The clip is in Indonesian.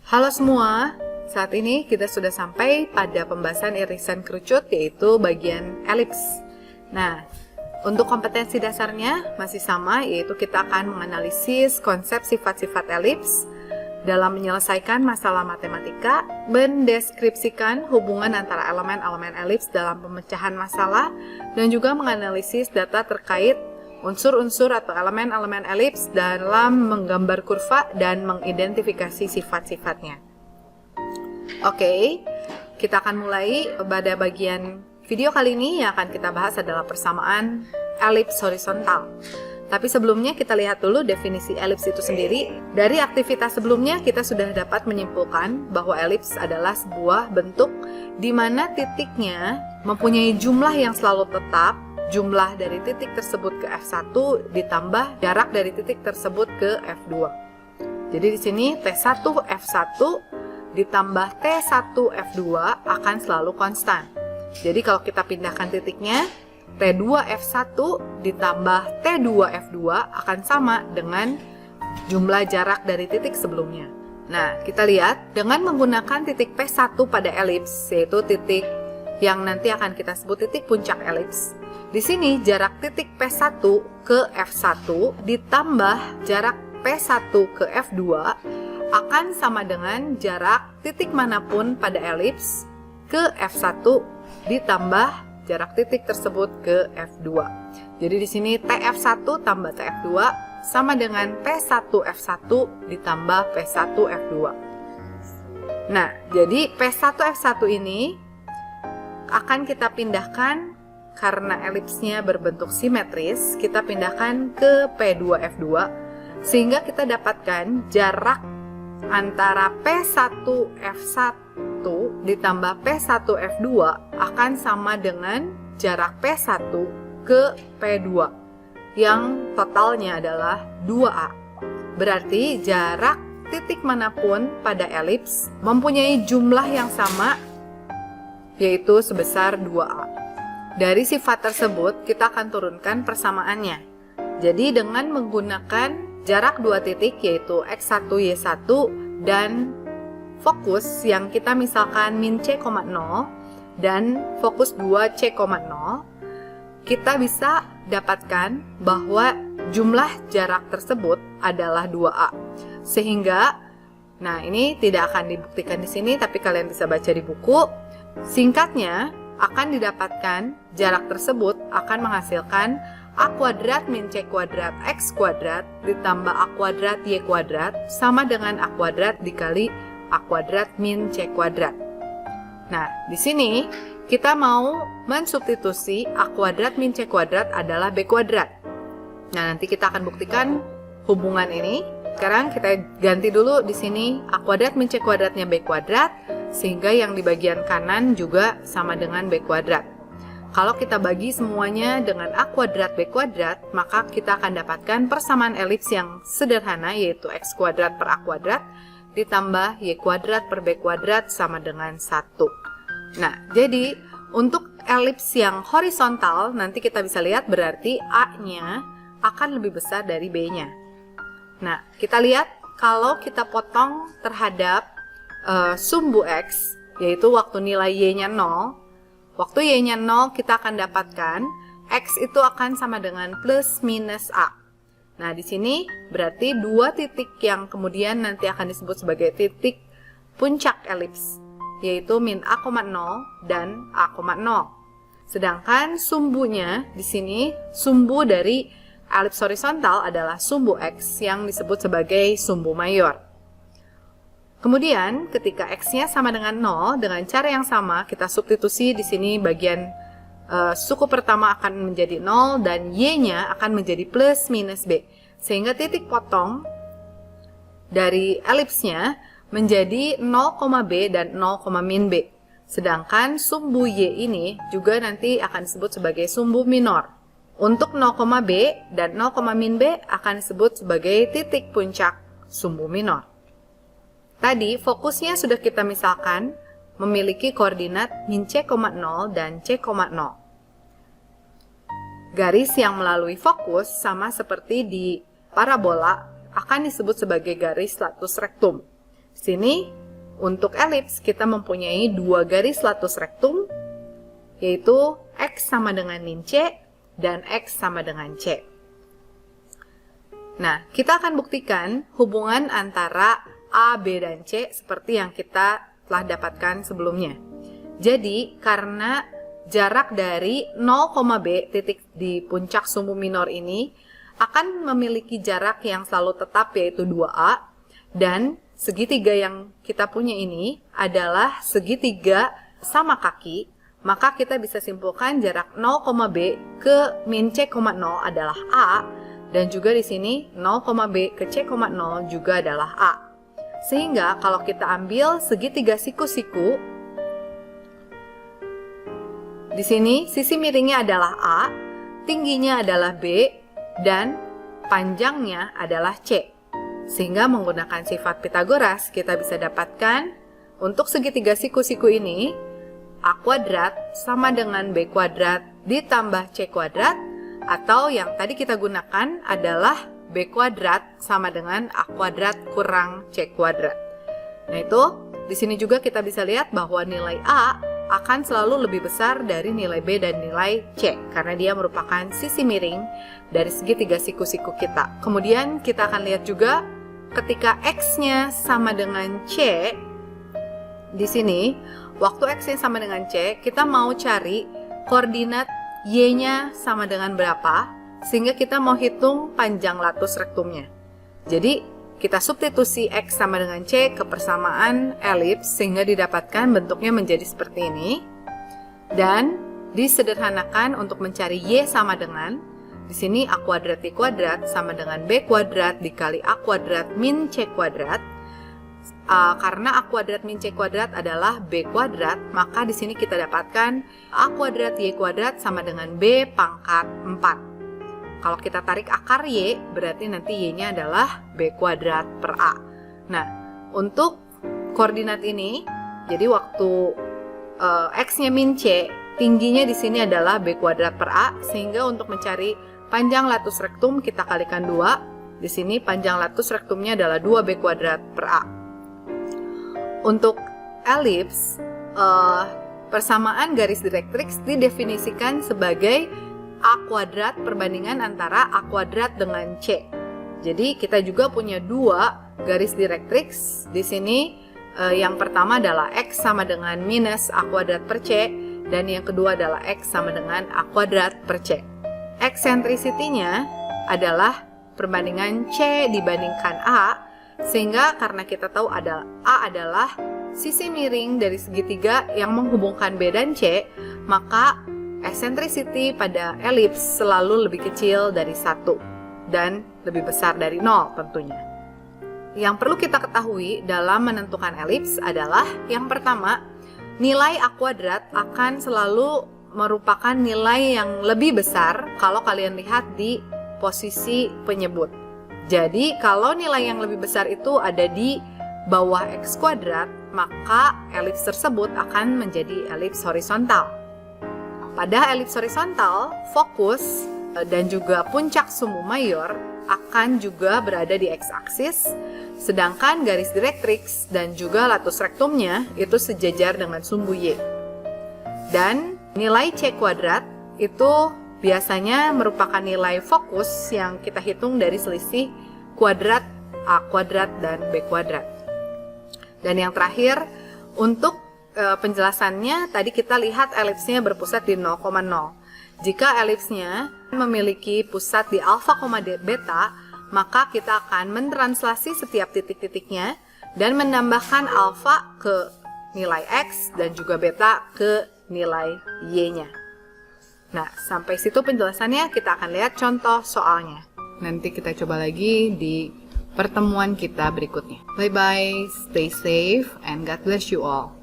Halo semua, saat ini kita sudah sampai pada pembahasan irisan kerucut, yaitu bagian elips. Nah, untuk kompetensi dasarnya masih sama, yaitu kita akan menganalisis konsep sifat-sifat elips dalam menyelesaikan masalah matematika, mendeskripsikan hubungan antara elemen-elemen elips dalam pemecahan masalah, dan juga menganalisis data terkait unsur-unsur atau elemen-elemen elips dalam menggambar kurva dan mengidentifikasi sifat-sifatnya. Oke, kita akan mulai pada bagian video kali ini. Yang akan kita bahas adalah persamaan elips horizontal. Tapi sebelumnya kita lihat dulu definisi elips itu sendiri. Dari aktivitas sebelumnya kita sudah dapat menyimpulkan bahwa elips adalah sebuah bentuk di mana titiknya mempunyai jumlah yang selalu tetap. Jumlah dari titik tersebut ke F1 ditambah jarak dari titik tersebut ke F2. Jadi di sini T1 F1 ditambah T1 F2 akan selalu konstan. Jadi kalau kita pindahkan titiknya, T2 F1 ditambah T2 F2 akan sama dengan jumlah jarak dari titik sebelumnya. Nah, kita lihat dengan menggunakan titik P1 pada elips, yaitu titik yang nanti akan kita sebut titik puncak elips. Di sini jarak titik P1 ke F1 ditambah jarak P1 ke F2 akan sama dengan jarak titik manapun pada elips ke F1 ditambah jarak titik tersebut ke F2. Jadi di sini TF1 tambah TF2 sama dengan P1 F1 ditambah P1 F2. Nah, jadi P1 F1 ini akan kita pindahkan. Karena elipsnya berbentuk simetris, kita pindahkan ke P2 F2 sehingga kita dapatkan jarak antara P1 F1 ditambah P1 F2 akan sama dengan jarak P1 ke P2 yang totalnya adalah 2A. Berarti jarak titik manapun pada elips mempunyai jumlah yang sama, yaitu sebesar 2A. Dari sifat tersebut, kita akan turunkan persamaannya. Jadi dengan menggunakan jarak dua titik, yaitu X1, Y1, dan fokus yang kita misalkan min C,0 dan fokus 2 C,0, kita bisa dapatkan bahwa jumlah jarak tersebut adalah 2A. Sehingga, nah ini tidak akan dibuktikan di sini, tapi kalian bisa baca di buku. Singkatnya, akan didapatkan jarak tersebut akan menghasilkan A kuadrat min C kuadrat X kuadrat ditambah A kuadrat Y kuadrat sama dengan A kuadrat dikali A kuadrat min C kuadrat. Nah, di sini kita mau mensubstitusi A kuadrat min C kuadrat adalah B kuadrat. Nah, nanti kita akan buktikan hubungan ini. Sekarang kita ganti dulu di sini A kuadrat min C kuadratnya B kuadrat, sehingga yang di bagian kanan juga sama dengan B kuadrat. Kalau kita bagi semuanya dengan A kuadrat B kuadrat, maka kita akan dapatkan persamaan elips yang sederhana, yaitu X kuadrat per A kuadrat ditambah Y kuadrat per B kuadrat sama dengan 1. Nah, jadi untuk elips yang horizontal nanti kita bisa lihat berarti A-nya akan lebih besar dari B-nya. Nah, kita lihat kalau kita potong terhadap sumbu X, yaitu waktu nilai Y-nya 0, waktu Y-nya 0 kita akan dapatkan X itu akan sama dengan plus minus A. Nah, di sini berarti dua titik yang kemudian nanti akan disebut sebagai titik puncak elips, yaitu min A,0 dan A,0. Sedangkan sumbunya di sini, sumbu dari elips horizontal adalah sumbu X yang disebut sebagai sumbu mayor. Kemudian ketika X-nya sama dengan 0, dengan cara yang sama kita substitusi di sini bagian suku pertama akan menjadi 0 dan Y-nya akan menjadi plus minus B. Sehingga titik potong dari elipsnya menjadi 0,B dan 0,min B. Sedangkan sumbu Y ini juga nanti akan disebut sebagai sumbu minor. Untuk 0,B dan 0,min B akan disebut sebagai titik puncak sumbu minor. Tadi fokusnya sudah kita misalkan memiliki koordinat min C,0 dan C,0. Garis yang melalui fokus sama seperti di parabola akan disebut sebagai garis latus rectum. Sini untuk elips kita mempunyai dua garis latus rektum, yaitu X sama dengan min C dan X sama dengan C. Nah, kita akan buktikan hubungan antara A, B, dan C seperti yang kita telah dapatkan sebelumnya. Jadi, karena jarak dari 0, B titik di puncak sumbu minor ini akan memiliki jarak yang selalu tetap, yaitu 2A, dan segitiga yang kita punya ini adalah segitiga sama kaki, maka kita bisa simpulkan jarak 0, B ke min C, 0 adalah A, dan juga di sini 0, B ke C, 0 juga adalah A. Sehingga kalau kita ambil segitiga siku-siku, di sini sisi miringnya adalah A, tingginya adalah B, dan panjangnya adalah C. Sehingga menggunakan sifat Pythagoras kita bisa dapatkan untuk segitiga siku-siku ini A kuadrat sama dengan B kuadrat ditambah C kuadrat, atau yang tadi kita gunakan adalah B kuadrat sama dengan A kuadrat kurang C kuadrat. Nah itu, di sini juga kita bisa lihat bahwa nilai A akan selalu lebih besar dari nilai B dan nilai C, karena dia merupakan sisi miring dari segitiga siku-siku kita. Kemudian kita akan lihat juga ketika X-nya sama dengan C, di sini, waktu X-nya sama dengan C, kita mau cari koordinat Y-nya sama dengan berapa, sehingga kita mau hitung panjang latus rektumnya. Jadi, kita substitusi X sama dengan C ke persamaan elips, sehingga didapatkan bentuknya menjadi seperti ini. Dan disederhanakan untuk mencari Y sama dengan, di sini A kuadrat Y kuadrat sama dengan B kuadrat dikali A kuadrat min C kuadrat. Karena A kuadrat min C kuadrat adalah B kuadrat, maka di sini kita dapatkan A kuadrat Y kuadrat sama dengan B pangkat 4. Kalau kita tarik akar Y, berarti nanti Y-nya adalah B kuadrat per A. Nah, untuk koordinat ini, jadi waktu X-nya min C, tingginya di sini adalah B kuadrat per A, sehingga untuk mencari panjang latus rektum kita kalikan 2. Di sini panjang latus rektumnya adalah 2B kuadrat per A. Untuk elips, persamaan garis direktrix didefinisikan sebagai A kuadrat perbandingan antara A kuadrat dengan C. Jadi kita juga punya dua garis direktrix. Di sini yang pertama adalah X sama dengan minus A kuadrat per C, dan yang kedua adalah X sama dengan A kuadrat per C. Eccentricity-nya adalah perbandingan C dibandingkan A, sehingga karena kita tahu A adalah sisi miring dari segitiga yang menghubungkan B dan C, maka eccentricity pada elips selalu lebih kecil dari 1 dan lebih besar dari 0 tentunya. Yang perlu kita ketahui dalam menentukan elips adalah yang pertama, nilai A kuadrat akan selalu merupakan nilai yang lebih besar kalau kalian lihat di posisi penyebut. Jadi, kalau nilai yang lebih besar itu ada di bawah X kuadrat, maka elips tersebut akan menjadi elips horizontal. Pada elips horizontal, fokus dan juga puncak sumbu mayor akan juga berada di X-aksis, sedangkan garis direktrix dan juga latus rektumnya itu sejajar dengan sumbu Y. Dan nilai C kuadrat itu biasanya merupakan nilai fokus yang kita hitung dari selisih kuadrat A kuadrat dan B kuadrat. Dan yang terakhir, untuk penjelasannya tadi kita lihat elipsnya berpusat di 0,0. Jika elipsnya memiliki pusat di alfa, beta, maka kita akan mentranslasi setiap titik-titiknya dan menambahkan alfa ke nilai X dan juga beta ke nilai Y-nya. Nah, sampai situ penjelasannya, kita akan lihat contoh soalnya. Nanti kita coba lagi di pertemuan kita berikutnya. Bye-bye, stay safe, and God bless you all.